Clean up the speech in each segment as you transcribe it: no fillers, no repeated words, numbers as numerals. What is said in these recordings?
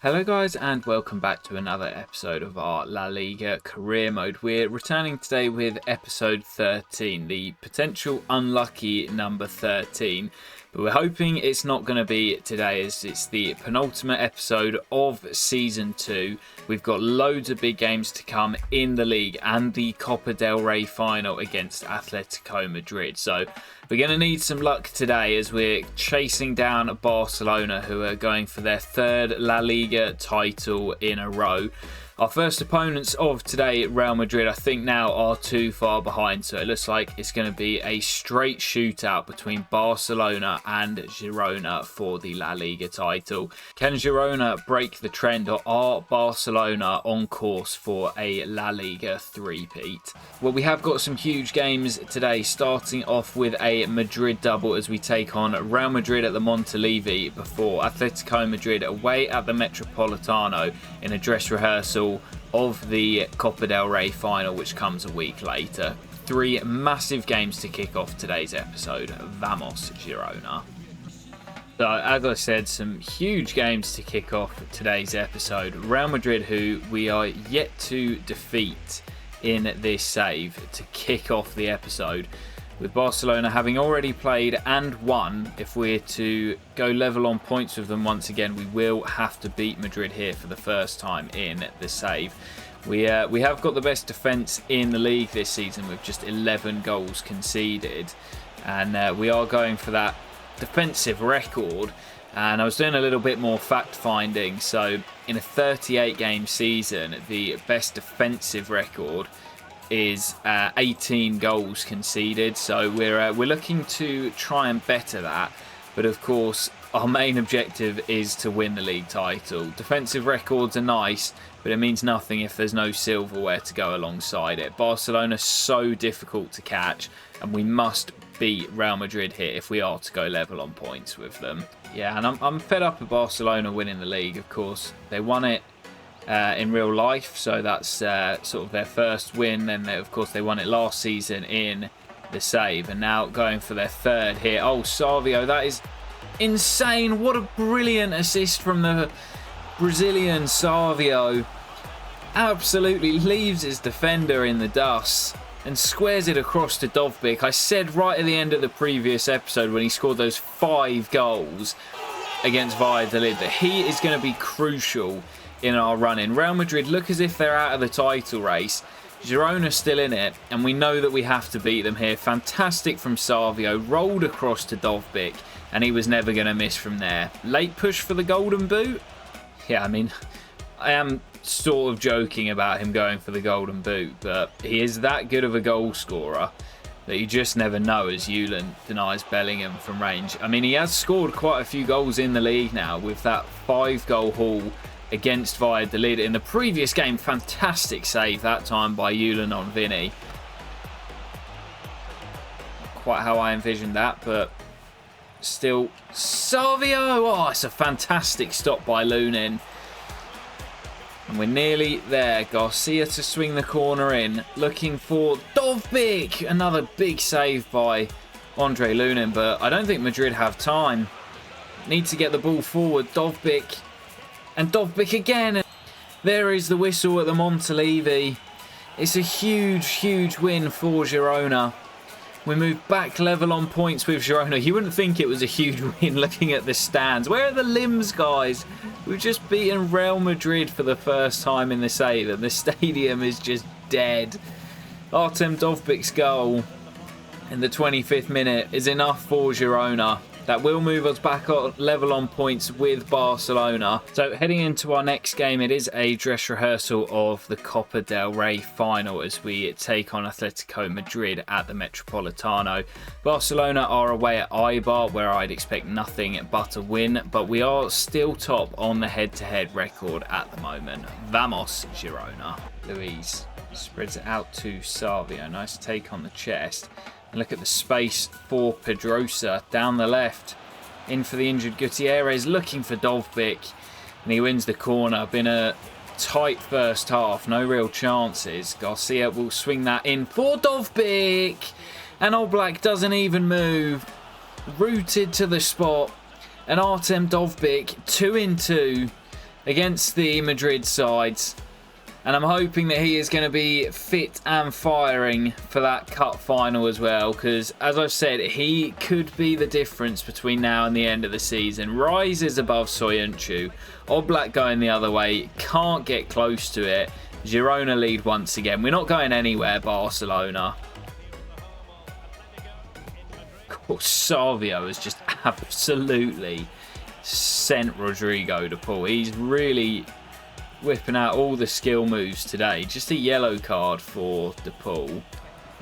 Hello guys and welcome back to another episode of our La Liga career mode. We're returning today with episode 13, the potential unlucky number 13. But we're hoping it's not going to be today as it's the penultimate episode of Season 2. We've got loads of big games to come in the league and the Copa Del Rey final against Atletico Madrid. So we're going to need some luck today as we're chasing down Barcelona, who are going for their third La Liga title in a row. Our first opponents of today, Real Madrid, I think now are too far behind. So it looks like it's going to be a straight shootout between Barcelona and Girona for the La Liga title. Can Girona break the trend, or are Barcelona on course for a La Liga three-peat? Well, we have got some huge games today, starting off with a Madrid double as we take on Real Madrid at the Montilivi before Atletico Madrid away at the Metropolitano in a dress rehearsal of the Copa Del Rey final, which comes a week later. Three massive games to kick off today's episode. Vamos, Girona. So, as I said, some huge games to kick off today's episode. Real Madrid, who we are yet to defeat in this save to kick off the episode, with Barcelona having already played and won. If we're to go level on points with them once again, we will have to beat Madrid here for the first time in the save. We have got the best defence in the league this season with just 11 goals conceded, and we are going for that defensive record. And I was doing a little bit more fact finding. So in a 38 game season, the best defensive record is 18 goals conceded. So we're looking to try and better that. But of course, our main objective is to win the league title. Defensive records are nice, but it means nothing if there's no silverware to go alongside it. Barcelona's so difficult to catch, and we must beat Real Madrid here if we are to go level on points with them. Yeah, and I'm fed up with Barcelona winning the league. Of course, they won it in real life, so that's sort of their first win. Then of course they won it last season in the save, and now going for their third here. Oh, Savio, that is insane. What a brilliant assist from the Brazilian. Savio absolutely leaves his defender in the dust and squares it across to Dovbyk. I said right at the end of the previous episode when he scored those 5 goals against Valladolid that he is going to be crucial in our run-in. Real Madrid look as if they're out of the title race. Girona's still in it, and we know that we have to beat them here. Fantastic from Savio, rolled across to Dovbyk, and he was never going to miss from there. Late push for the golden boot? Yeah, I mean, I am sort of joking about him going for the golden boot, but he is that good of a goal scorer that you just never know as Julen denies Bellingham from range. I mean, he has scored quite a few goals in the league now with that 5-goal haul against Valladolid in the previous game. Fantastic save that time by Julen on Vinny. Not quite how I envisioned that, but still. Savio! Oh, it's a fantastic stop by Lunin. And we're nearly there. Garcia to swing the corner in. Looking for Dovbyk. Another big save by Andre Lunin, but I don't think Madrid have time. Need to get the ball forward. Dovbyk. And Dovbyk again. There is the whistle at the Montilivi. It's a huge, huge win for Girona. We move back level on points with Girona. You wouldn't think it was a huge win looking at the stands. Where are the limbs, guys? We've just beaten Real Madrid for the first time in the save, and the stadium is just dead. Artem Dovbyk's goal in the 25th minute is enough for Girona. That will move us back up level on points with Barcelona. So heading into our next game, it is a dress rehearsal of the Copa del Rey final as we take on Atletico Madrid at the Metropolitano. Barcelona are away at Eibar, where I'd expect nothing but a win, but we are still top on the head-to-head record at the moment. Vamos, Girona. Luis spreads it out to Savio. Nice take on the chest. Look at the space for Pedrosa down the left. In for the injured Gutierrez, looking for Dovbyk. And he wins the corner. Been a tight first half, no real chances. Garcia will swing that in for Dovbyk. And Oblak doesn't even move. Rooted to the spot. And Artem Dovbyk, 2 in 2. against the Madrid sides. And I'm hoping that he is going to be fit and firing for that cup final as well. Because, as I've said, he could be the difference between now and the end of the season. Rises above Soyuncu. Oblak going the other way. Can't get close to it. Girona lead once again. We're not going anywhere, Barcelona. Of course, Savio has just absolutely sent Rodrigo to Paul. He's really whipping out all the skill moves today. Just a yellow card for De Paul.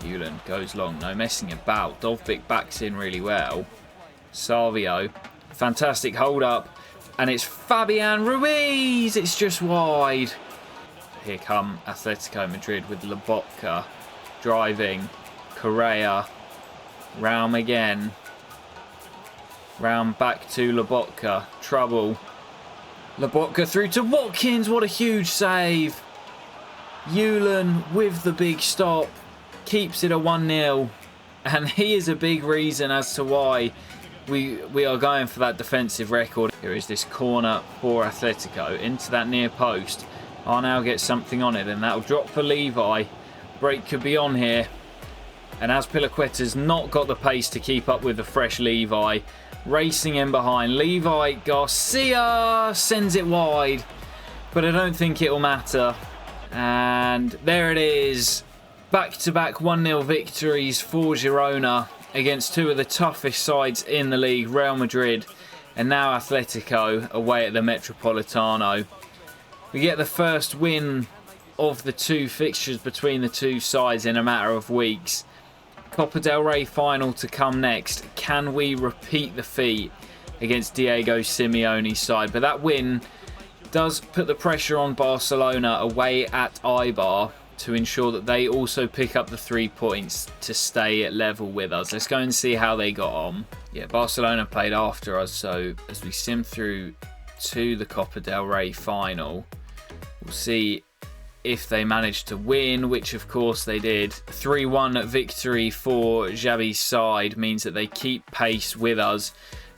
Julen goes long, no messing about. Dovbyk backs in really well. Savio, fantastic hold up. And it's Fabian Ruiz. It's just wide. Here come Atletico Madrid with Lobotka driving. Correa. Raum again. Raum back to Lobotka. Trouble. Lobotka through to Watkins. What a huge save. Julen with the big stop. Keeps it a 1-0. And he is a big reason as to why we are going for that defensive record. Here is this corner for Atletico. Into that near post. Arnau gets something on it. And that'll drop for Levi. Break could be on here. And Azpilicueta's not got the pace to keep up with the fresh Levi. Racing in behind. Levi Garcia sends it wide. But I don't think it'll matter. And there it is. Back-to-back 1-0 victories for Girona against two of the toughest sides in the league, Real Madrid and now Atletico away at the Metropolitano. We get the first win of the two fixtures between the two sides in a matter of weeks. Copa del Rey final to come next. Can we repeat the feat against Diego Simeone's side? But that win does put the pressure on Barcelona away at Eibar to ensure that they also pick up the 3 points to stay at level with us. Let's go and see how they got on. Yeah, Barcelona played after us, so as we sim through to the Copa del Rey final, we'll see if they managed to win, which of course they did. 3-1 victory for Xavi's side means that they keep pace with us.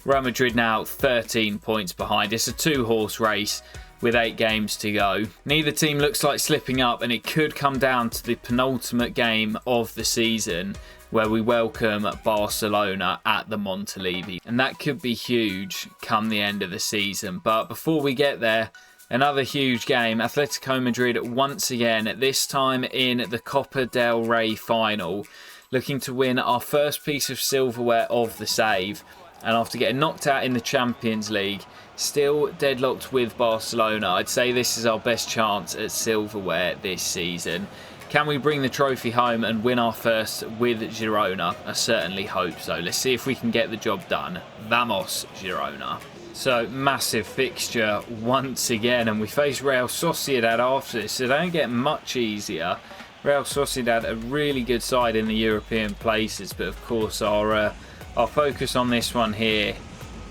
Real Madrid now 13 points behind. It's a 2-horse race with 8 games to go. Neither team looks like slipping up, and it could come down to the penultimate game of the season where we welcome Barcelona at the Montilivi. And that could be huge come the end of the season. But before we get there, another huge game. Atletico Madrid once again, this time in the Copa del Rey final, looking to win our first piece of silverware of the save. And after getting knocked out in the Champions League, still deadlocked with Barcelona, I'd say this is our best chance at silverware this season. Can we bring the trophy home and win our first with Girona? I certainly hope so. Let's see if we can get the job done. Vamos, Girona. So, massive fixture once again, and we face Real Sociedad after this, so they don't get much easier. Real Sociedad, a really good side in the European places, but of course our focus on this one here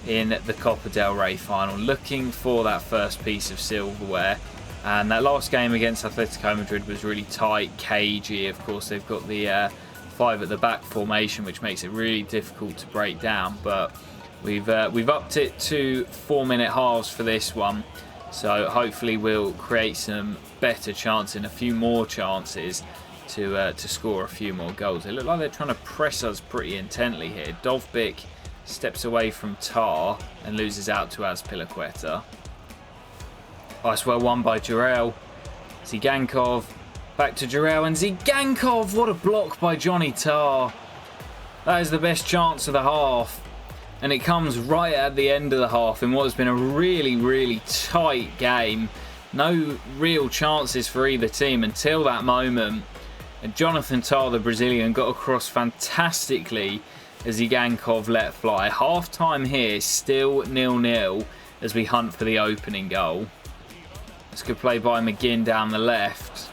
in the Copa del Rey final, looking for that first piece of silverware. And that last game against Atletico Madrid was really tight, cagey. Of course, they've got the 5 at the back formation, which makes it really difficult to break down, but we've upped it to 4-minute halves for this one, so hopefully we'll create some better chances and a few more chances to score a few more goals. They look like they're trying to press us pretty intently here. Dovbyk steps away from Tar and loses out to Azpilicueta. Nice, well won by Jurel. Zigankov back to Jurel, and Zigankov, what a block by Johnny Tar. That is the best chance of the half. And it comes right at the end of the half in what has been a really, really tight game. No real chances for either team until that moment. And Jonathan Tah, the Brazilian, got across fantastically as Zigankov let fly. Half time here, still 0-0 as we hunt for the opening goal. It's good play by McGinn down the left.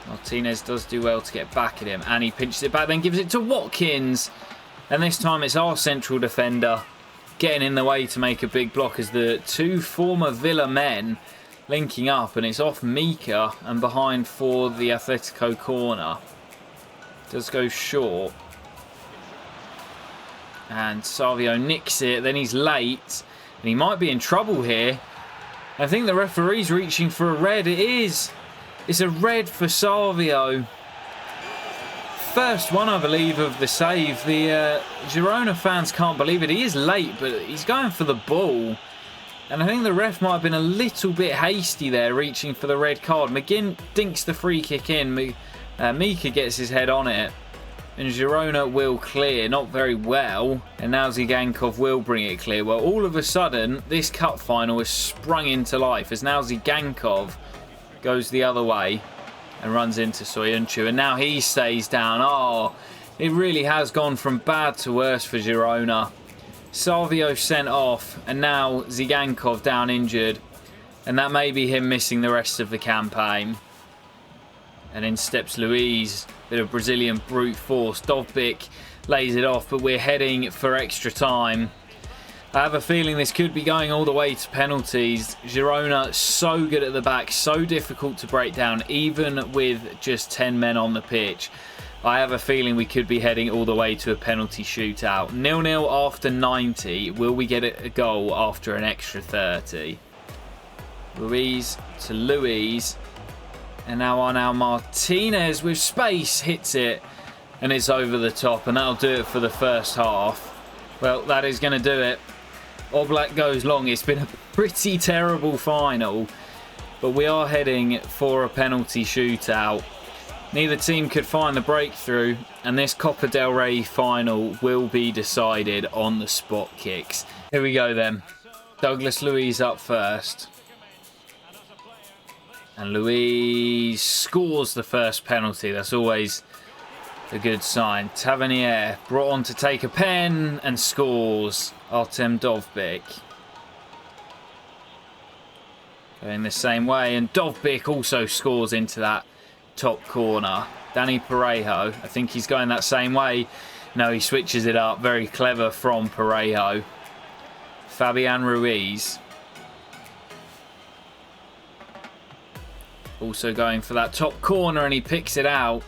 Martinez does do well to get back at him, and he pinches it back, then gives it to Watkins. And this time it's our central defender getting in the way to make a big block as the two former Villa men linking up, and it's off Mika and behind for the Atletico corner. Does go short. And Savio nicks it, then he's late. And he might be in trouble here. I think the referee's reaching for a red. It is. It's a red for Savio. First one, I believe, of the save. The Girona fans can't believe it. He is late, but he's going for the ball. And I think the ref might have been a little bit hasty there, reaching for the red card. McGinn dinks the free kick in. Mika gets his head on it. And Girona will clear, not very well. And now Zigankov will bring it clear. Well, all of a sudden, this cup final has sprung into life as now Zigankov goes the other way and runs into Soyuncu. And now he stays down. Oh, it really has gone from bad to worse for Girona. Savio sent off, and now Zigankov down injured. And that may be him missing the rest of the campaign. And in steps Luiz. Bit of Brazilian brute force. Dovbyk lays it off, but we're heading for extra time. I have a feeling this could be going all the way to penalties. Girona so good at the back, so difficult to break down, even with just 10 men on the pitch. I have a feeling we could be heading all the way to a penalty shootout. 0-0 after 90. Will we get a goal after an extra 30? Luiz to Luiz. And now Arnau Martinez with space hits it. And it's over the top. And that'll do it for the first half. Well, that is going to do it. Oblak goes long. It's been a pretty terrible final. But we are heading for a penalty shootout. Neither team could find the breakthrough. And this Copa del Rey final will be decided on the spot kicks. Here we go then. Douglas Luiz up first. And Luiz scores the first penalty. That's always a good sign. Tavernier brought on to take a pen and scores. Artem Dovbyk. Going the same way. And Dovbyk also scores into that top corner. Danny Parejo. I think he's going that same way. No, he switches it up. Very clever from Parejo. Fabian Ruiz. Also going for that top corner, and he picks it out.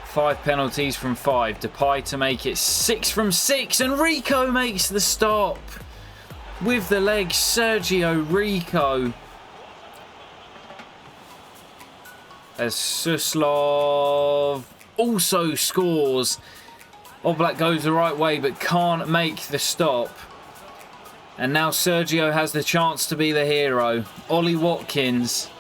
5 penalties from 5. Depay to make it 6 from 6. And Rico makes the stop. With the legs, Sergio Rico. As Suslov also scores. Oblak goes the right way but can't make the stop. And now Sergio has the chance to be the hero. Ollie Watkins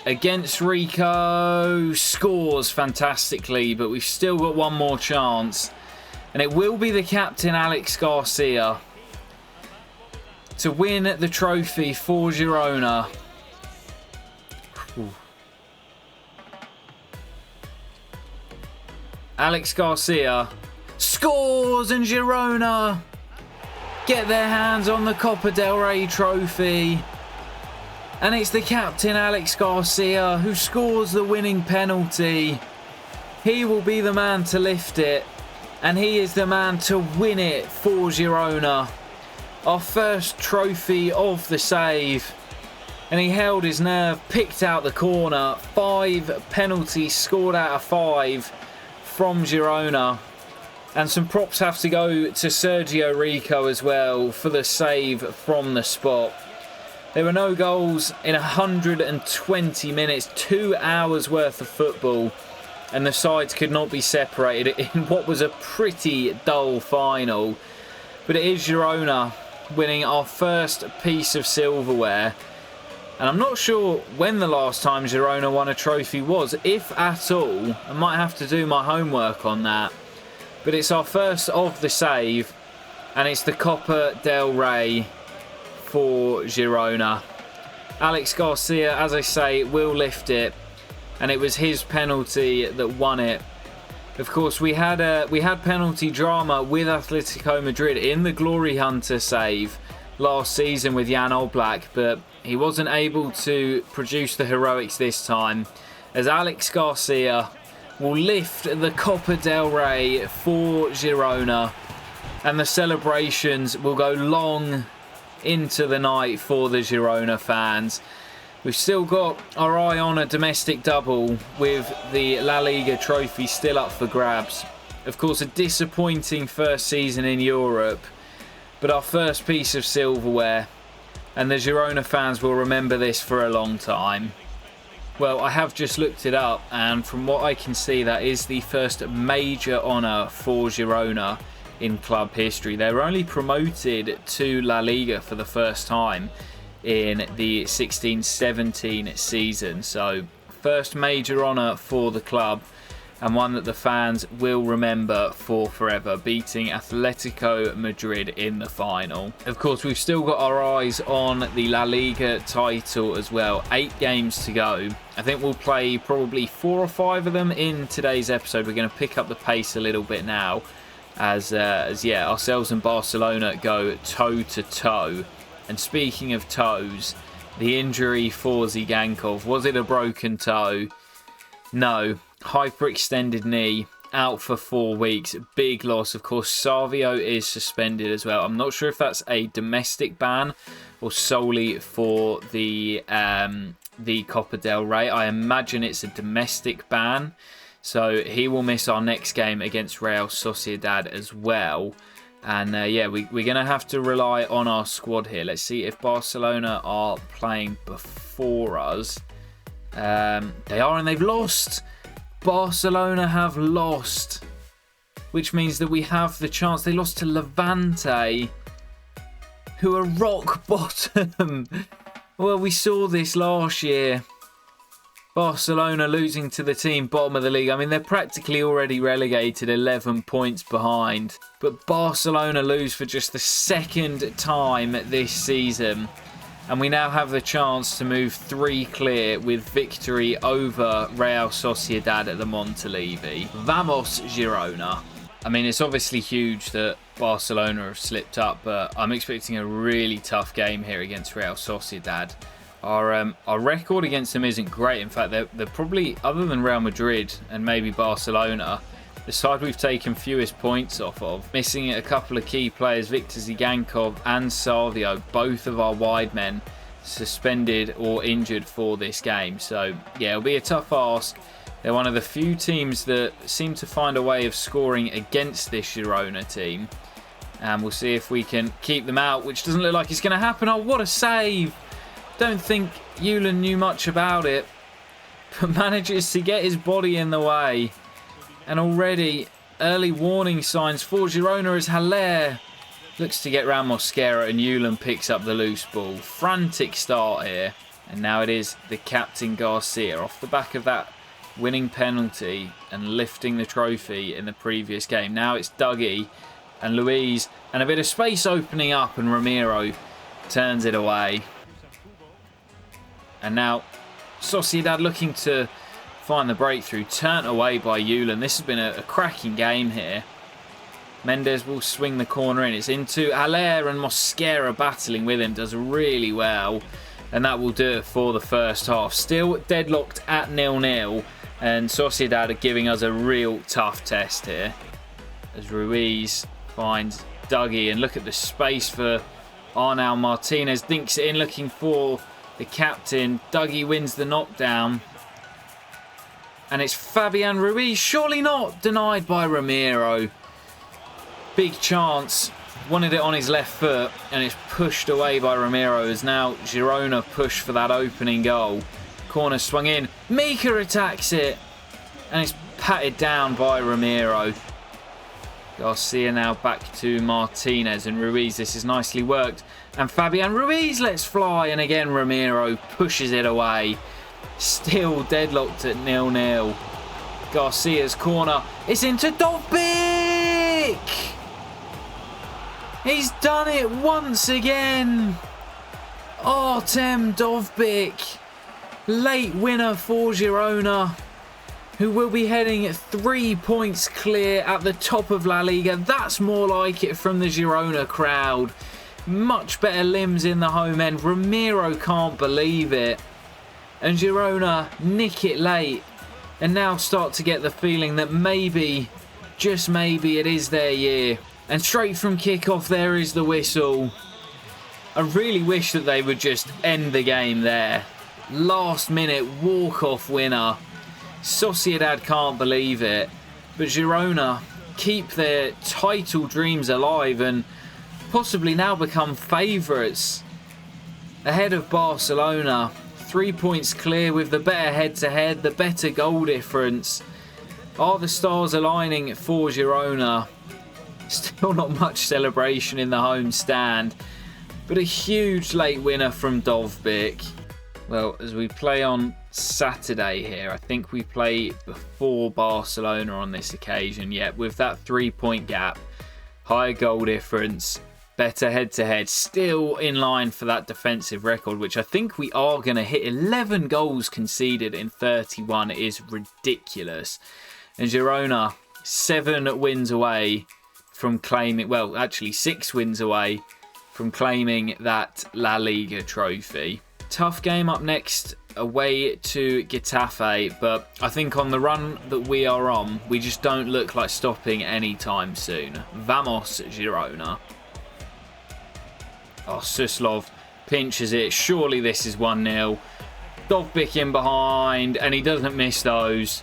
against Rico, scores fantastically, but we've still got one more chance. And it will be the captain, Alex Garcia, to win the trophy for Girona. Ooh. Alex Garcia scores, and Girona get their hands on the Copa del Rey trophy. And it's the captain, Alex Garcia, who scores the winning penalty. He will be the man to lift it. And he is the man to win it for Girona. Our first trophy of the save. And he held his nerve, picked out the corner. 5 penalties scored out of 5 from Girona. And some props have to go to Sergio Rico as well for the save from the spot. There were no goals in 120 minutes, 2 hours worth of football, and the sides could not be separated in what was a pretty dull final. But it is Girona winning our first piece of silverware. And I'm not sure when the last time Girona won a trophy was, if at all. I might have to do my homework on that. But it's our first of the save, and it's the Copa del Rey for Girona. Alex Garcia, as I say, will lift it, and it was his penalty that won it. Of course, we had penalty drama with Atletico Madrid in the Glory Hunter save last season with Jan Oblak, but he wasn't able to produce the heroics this time, as Alex Garcia will lift the Copa del Rey for Girona, and the celebrations will go long into the night for the Girona fans. We've still got our eye on a domestic double with the La Liga trophy still up for grabs. Of course, a disappointing first season in Europe, but our first piece of silverware and the Girona fans will remember this for a long time. Well, I have just looked it up, and from what I can see, that is the first major honour for Girona in club history. They were only promoted to La Liga for the first time in the 16-17 season. So, first major honour for the club, and one that the fans will remember for forever, beating Atletico Madrid in the final. Of course, we've still got our eyes on the La Liga title as well. 8 games to go. I think we'll play probably 4 or 5 of them in today's episode. We're going to pick up the pace a little bit now as ourselves and Barcelona go toe to toe. And speaking of toes, the injury for Zigankov, was it a broken toe? No. Hyperextended knee, out for 4 weeks. Big loss. Of course, Savio is suspended as well. I'm not sure if that's a domestic ban or solely for the Copa del Rey. I imagine it's a domestic ban. So he will miss our next game against Real Sociedad as well. And we're going to have to rely on our squad here. Let's see if Barcelona are playing before us. They are, and they've lost. Barcelona have lost, which means that we have the chance. They lost to Levante, who are rock bottom. Well, we saw this last year. Barcelona losing to the team bottom of the league. I mean, they're practically already relegated, 11 points behind. But Barcelona lose for just the second time this season. And we now have the chance to move 3 clear with victory over Real Sociedad at the Montilivi. Vamos, Girona. I mean, it's obviously huge that Barcelona have slipped up, but I'm expecting a really tough game here against Real Sociedad. Our record against them isn't great. In fact, they're probably, other than Real Madrid and maybe Barcelona, the side we've taken fewest points off of. Missing a couple of key players, Victor Zigankov and Savio, both of our wide men, suspended or injured for this game. So, yeah, it'll be a tough ask. They're one of the few teams that seem to find a way of scoring against this Girona team. And we'll see if we can keep them out, which doesn't look like it's going to happen. Oh, what a save! Don't think Julen knew much about it, but manages to get his body in the way. And already early warning signs for Girona as Haller looks to get round Mosquera, and Julen picks up the loose ball. Frantic start here. And now it is the captain Garcia off the back of that winning penalty and lifting the trophy in the previous game. Now it's Dougie and Luis, and a bit of space opening up, and Ramiro turns it away. And now Sociedad looking to find the breakthrough, turned away by Julen. This has been a cracking game here. Mendes will swing the corner in. It's into Haller, and Mosquera battling with him, does really well. And that will do it for the first half. Still deadlocked at 0-0, and Sociedad are giving us a real tough test here. As Ruiz finds Dougie, and look at the space for Arnau Martinez. Dinks it in, looking for the captain. Dougie wins the knockdown. And it's Fabian Ruiz. Surely not. Denied by Ramiro. Big chance. Wanted it on his left foot, and it's pushed away by Ramiro as now Girona push for that opening goal. Corner swung in. Mika attacks it. And it's patted down by Ramiro. Garcia now back to Martinez and Ruiz. This is nicely worked. And Fabian Ruiz lets fly. And again Ramiro pushes it away. Still deadlocked at 0-0. Garcia's corner. It's into Dovbyk! He's done it once again. Artem Dovbyk. Late winner for Girona, who will be heading 3 points clear at the top of La Liga. That's more like it from the Girona crowd. Much better limbs in the home end. Ramiro can't believe it. And Girona nick it late and now start to get the feeling that maybe, just maybe, it is their year. And straight from kickoff, there is the whistle. I really wish that they would just end the game there. Last minute walk-off winner. Sociedad can't believe it. But Girona keep their title dreams alive and possibly now become favourites ahead of Barcelona. 3 points clear with the better head-to-head, the better goal difference. Are the stars aligning for Girona? Still not much celebration in the home stand, but a huge late winner from Dovbyk. Well, as we play on Saturday here, I think we play before Barcelona on this occasion, yet with that 3-point gap, higher goal difference, better head-to-head, still in line for that defensive record, which I think we are going to hit. 11 goals conceded in 31 is ridiculous. And Girona, 7 wins away from claiming, well, actually 6 wins away from claiming that La Liga trophy. Tough game up next, away to Getafe, but I think on the run that we are on, we just don't look like stopping anytime soon. Vamos, Girona. Oh, Suslov pinches it. Surely this is 1-0. Dovbyk in behind, and he doesn't miss those.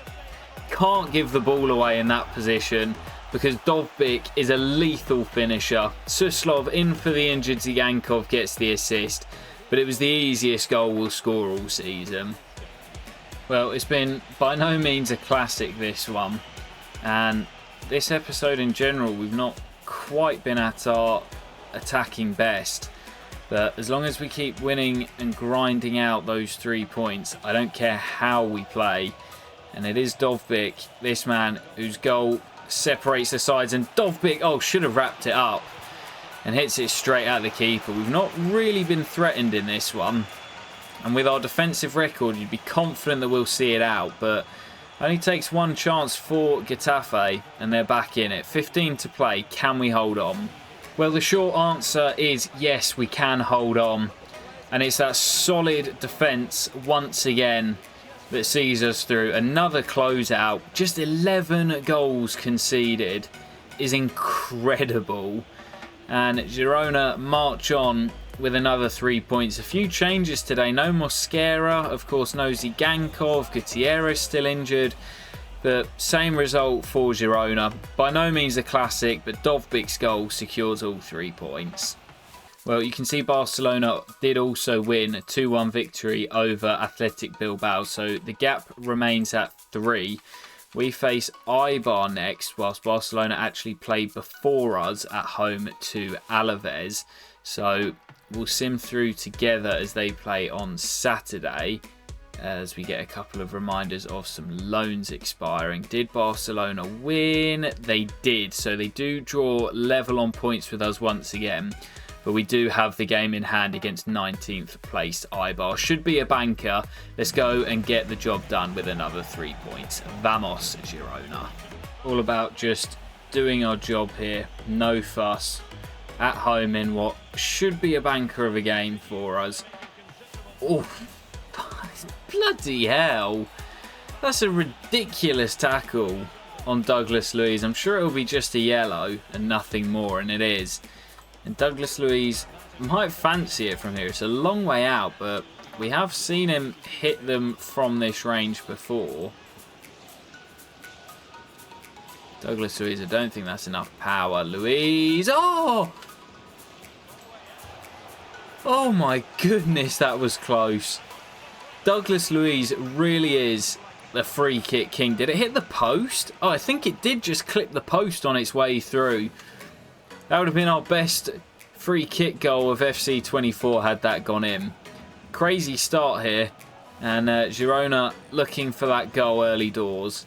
Can't give the ball away in that position because Dovbyk is a lethal finisher. Suslov in for the injured Zigankov gets the assist, but it was the easiest goal we'll score all season. Well, it's been by no means a classic, this one. And this episode in general, we've not quite been at our attacking best. But as long as we keep winning and grinding out those 3 points, I don't care how we play. And it is Dovbyk, this man, whose goal separates the sides. And Dovbyk, oh, should have wrapped it up. And hits it straight at the keeper. We've not really been threatened in this one. And with our defensive record, you'd be confident that we'll see it out. But only takes one chance for Getafe, and they're back in it. 15 to play. Can we hold on? Well, the short answer is yes, we can hold on. And it's that solid defence once again that sees us through. Another closeout. Just 11 goals conceded is incredible. And Girona march on with another 3 points. A few changes today. No Mosquera, of course, no Zigankov. Gutierrez still injured. But same result for Girona. By no means a classic, but Dovbyk's goal secures all 3 points. Well, you can see Barcelona did also win a 2-1 victory over Athletic Bilbao. So the gap remains at 3. We face Eibar next, whilst Barcelona actually played before us at home to Alaves. So we'll sim through together as they play on Saturday, as we get a couple of reminders of some loans expiring. Did Barcelona win? They did. So they do draw level on points with us once again. But we do have the game in hand against 19th placed Eibar. Should be a banker. Let's go and get the job done with another 3 points. Vamos, Girona. All about just doing our job here. No fuss. At home in what should be a banker of a game for us. Oh, bloody hell. That's a ridiculous tackle on Douglas Luiz. I'm sure it'll be just a yellow and nothing more, and it is. And Douglas Luiz might fancy it from here. It's a long way out, but we have seen him hit them from this range before. Douglas Luiz, I don't think that's enough power. Luiz, oh! Oh my goodness, that was close. Douglas Luiz really is the free kick king. Did it hit the post? Oh, I think it did just clip the post on its way through. That would have been our best free kick goal of FC24 had that gone in. Crazy start here. And Girona looking for that goal early doors.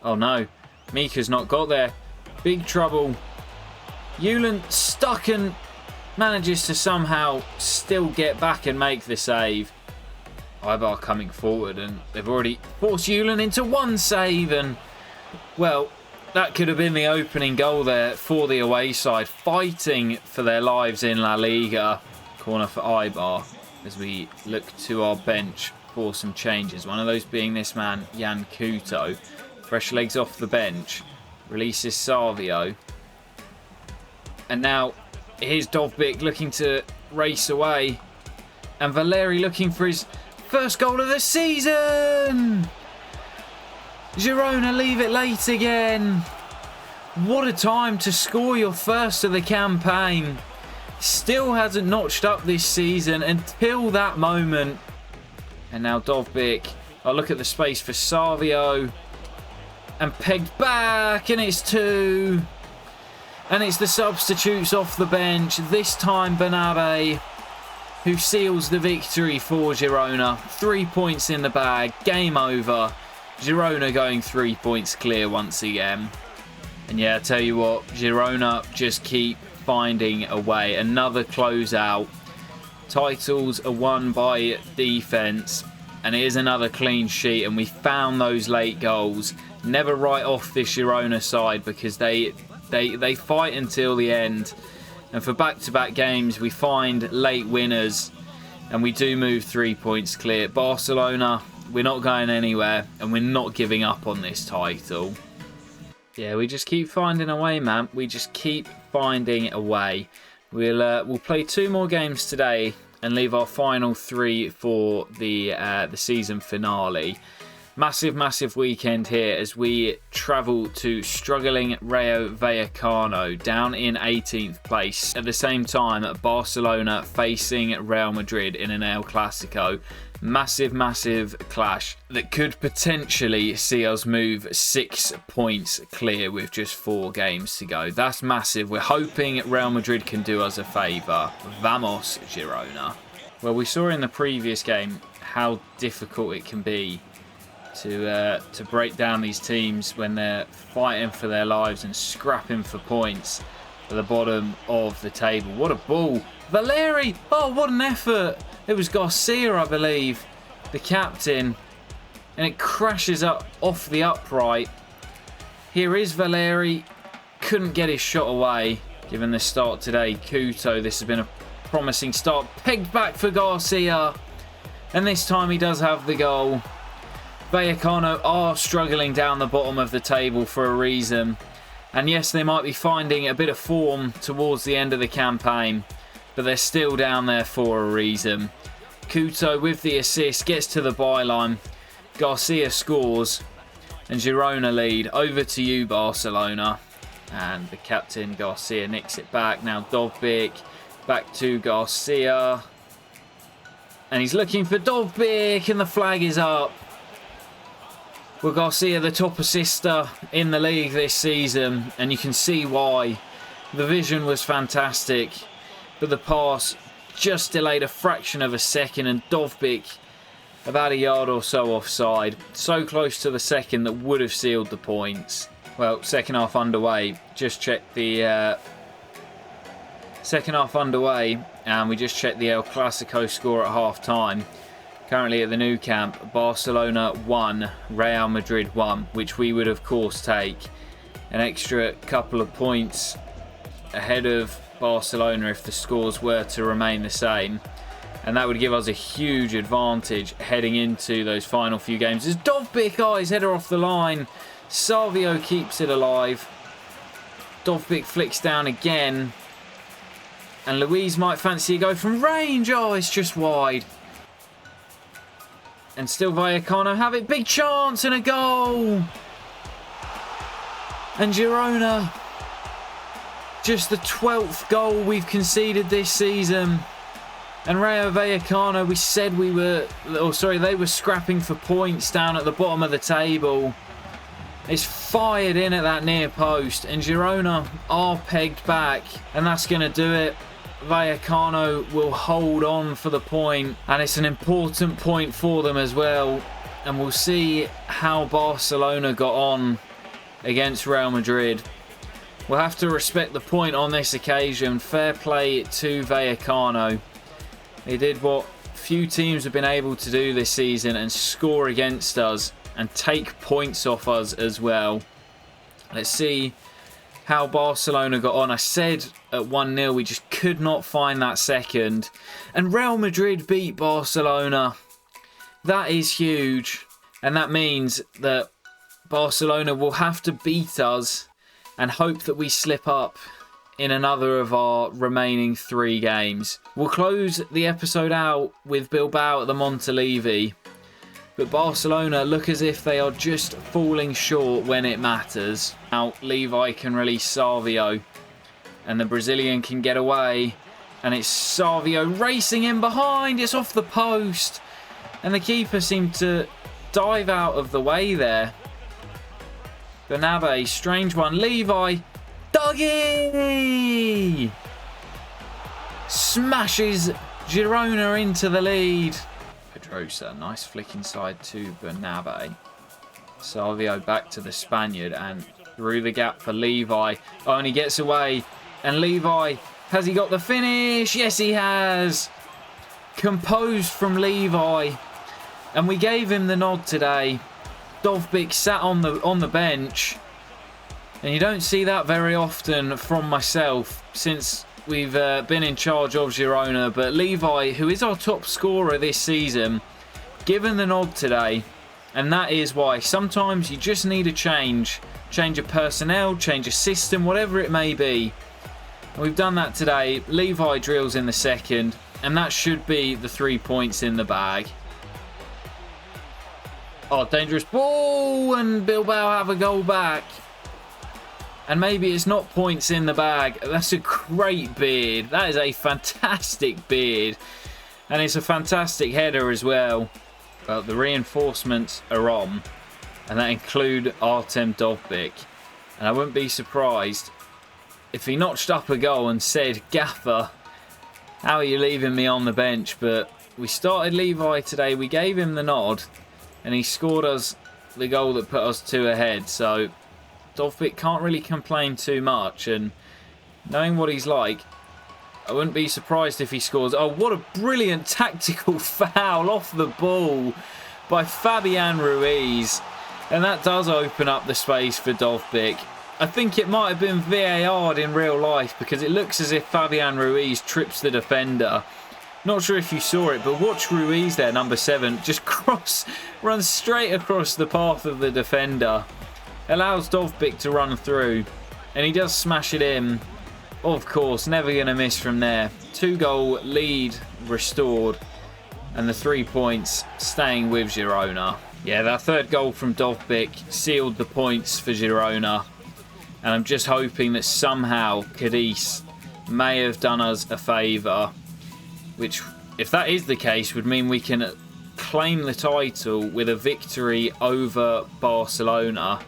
Oh no. Mika's not got there. Big trouble. Yulin stuck and manages to somehow still get back and make the save. Eibar coming forward, and they've already forced Yulin into one save, and well, that could have been the opening goal there for the away side, fighting for their lives in La Liga. Corner for Eibar as we look to our bench for some changes. One of those being this man, Jan Couto. Fresh legs off the bench. Releases Savio. And now here's Dovbyk looking to race away. And Valeri looking for his first goal of the season! Girona leave it late again. What a time to score your first of the campaign. Still hasn't notched up this season until that moment. And now Dovbyk. Oh, look at the space for Savio. And pegged back, and it's 2. And it's the substitutes off the bench. This time Bernabe, who seals the victory for Girona. 3 points in the bag. Game over. Girona going 3 points clear once again. And yeah, I tell you what, Girona just keep finding a way. Another closeout. Titles are won by defence. And it is another clean sheet. And we found those late goals. Never write off this Girona side because they fight until the end. And for back-to-back games, we find late winners. And we do move 3 points clear. Barcelona, we're not going anywhere. And we're not giving up on this title. Yeah, we just keep finding a way, man. We just keep finding a way. We'll play 2 more games today and leave our final 3 for the season finale. Massive weekend here as we travel to struggling Rayo Vallecano down in 18th place. At the same time, Barcelona facing Real Madrid in an El Clasico. Massive clash that could potentially see us move 6 points clear with just 4 games to go. That's massive. We're hoping Real Madrid can do us a favour. Vamos, Girona. Well, we saw in the previous game how difficult it can be to break down these teams when they're fighting for their lives and scrapping for points at the bottom of the table. What a ball. Valeri! Oh, what an effort. It was Garcia, I believe, the captain. And it crashes up off the upright. Here is Valeri. Couldn't get his shot away. Given the start today, Couto, this has been a promising start. Pegged back for Garcia. And this time he does have the goal. Vallecano are struggling down the bottom of the table for a reason. And yes, they might be finding a bit of form towards the end of the campaign. But they're still down there for a reason. Couto with the assist gets to the byline. Garcia scores. And Girona lead. Over to you, Barcelona. And the captain, Garcia, nicks it back. Now Dovbyk. Back to Garcia. And he's looking for Dovbyk. And the flag is up. Well, Garcia, the top assister in the league this season. And you can see why. The vision was fantastic. But the pass just delayed a fraction of a second. And Dovbyk about a yard or so offside. So close to the second that would have sealed the points. Well, second half underway. Just checked the second half underway. And we just checked the El Clasico score at half time. Currently at the Nou Camp, Barcelona 1, Real Madrid 1, which we would of course take. An extra couple of points ahead of Barcelona if the scores were to remain the same. And that would give us a huge advantage heading into those final few games. As Dovbyk, his header off the line. Savio keeps it alive. Dovbyk flicks down again. And Luis might fancy a go from range. Oh, it's just wide. And still Vallecano have it. Big chance and a goal. And Girona. Just the 12th goal we've conceded this season. And Rayo Vallecano, we said they were scrapping for points down at the bottom of the table. It's fired in at that near post. And Girona are pegged back. And that's going to do it. Vallecano will hold on for the point, and it's an important point for them as well. And we'll see how Barcelona got on against Real Madrid. We'll have to respect the point on this occasion. Fair play to Vallecano. They did what few teams have been able to do this season and score against us and take points off us as well. Let's see how Barcelona got on. I said at 1-0 we just could not find that second. And Real Madrid beat Barcelona. That is huge. And that means that Barcelona will have to beat us and hope that we slip up in another of our remaining 3 games. We'll close the episode out with Bilbao at the Montilivi. But Barcelona look as if they are just falling short when it matters. Now Levi can release Savio. And the Brazilian can get away. And it's Savio racing in behind. It's off the post. And the keeper seemed to dive out of the way there. Bernabe, strange one. Levi. Dougie! Smashes Girona into the lead. Pedrosa, nice flick inside to Bernabe. Savio back to the Spaniard and through the gap for Levi. Oh, and he gets away. And Levi, has he got the finish? Yes, he has. Composed from Levi. And we gave him the nod today. Dovbyk sat on the bench. And you don't see that very often from myself since we've been in charge of Girona. But Levi, who is our top scorer this season, given the nod today. And that is why sometimes you just need a change. Change of personnel, change of system, whatever it may be. And we've done that today. Levi drills in the second. And that should be the 3 points in the bag. Oh, dangerous ball. And Bilbao have a goal back. And maybe it's not points in the bag. That's a great beard. That is a fantastic beard. And it's a fantastic header as well. But the reinforcements are on. And that include Artem Dovbyk. And I wouldn't be surprised if he notched up a goal and said, Gaffer, how are you leaving me on the bench? But we started Levi today. We gave him the nod. And he scored us the goal that put us 2 ahead. So Dovbyk can't really complain too much. And knowing what he's like, I wouldn't be surprised if he scores. Oh, what a brilliant tactical foul off the ball by Fabian Ruiz. And that does open up the space for Dovbyk. I think it might have been VAR'd in real life because it looks as if Fabian Ruiz trips the defender. Not sure if you saw it, but watch Ruiz there, number 7, just runs straight across the path of the defender. Allows Dovbyk to run through. And he does smash it in. Of course, never going to miss from there. 2-goal lead restored. And the 3 points staying with Girona. Yeah, that third goal from Dovbyk sealed the points for Girona. And I'm just hoping that somehow Cadiz may have done us a favour. Which, if that is the case, would mean we can claim the title with a victory over Barcelona.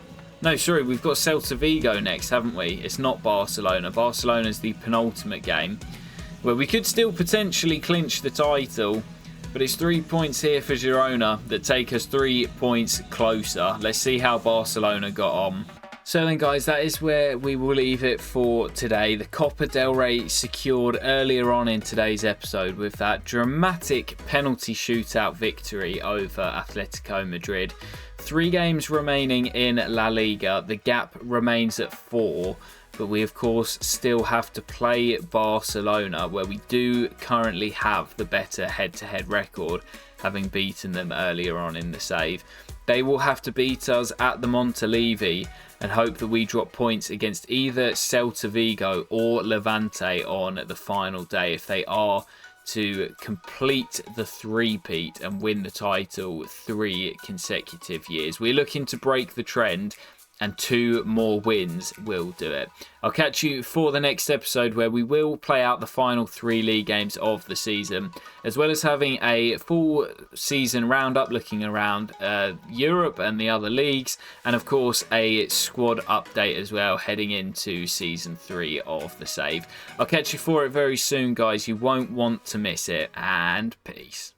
No, sorry, we've got Celta Vigo next, haven't we? It's not Barcelona. Barcelona's the penultimate game. Where we could still potentially clinch the title. But it's 3 points here for Girona that take us 3 points closer. Let's see how Barcelona got on. So then, guys, that is where we will leave it for today. The Copa Del Rey secured earlier on in today's episode with that dramatic penalty shootout victory over Atletico Madrid. 3 games remaining in La Liga. The gap remains at 4. But we, of course, still have to play Barcelona, where we do currently have the better head-to-head record, having beaten them earlier on in the save. They will have to beat us at the Montilivi and hope that we drop points against either Celta Vigo or Levante on the final day if they are to complete the three-peat and win the title 3 consecutive years. We're looking to break the trend, and 2 more wins will do it. I'll catch you for the next episode where we will play out the final 3 league games of the season, as well as having a full season roundup looking around Europe and the other leagues, and of course a squad update as well heading into season 3 of the save. I'll catch you for it very soon, guys. You won't want to miss it, and peace.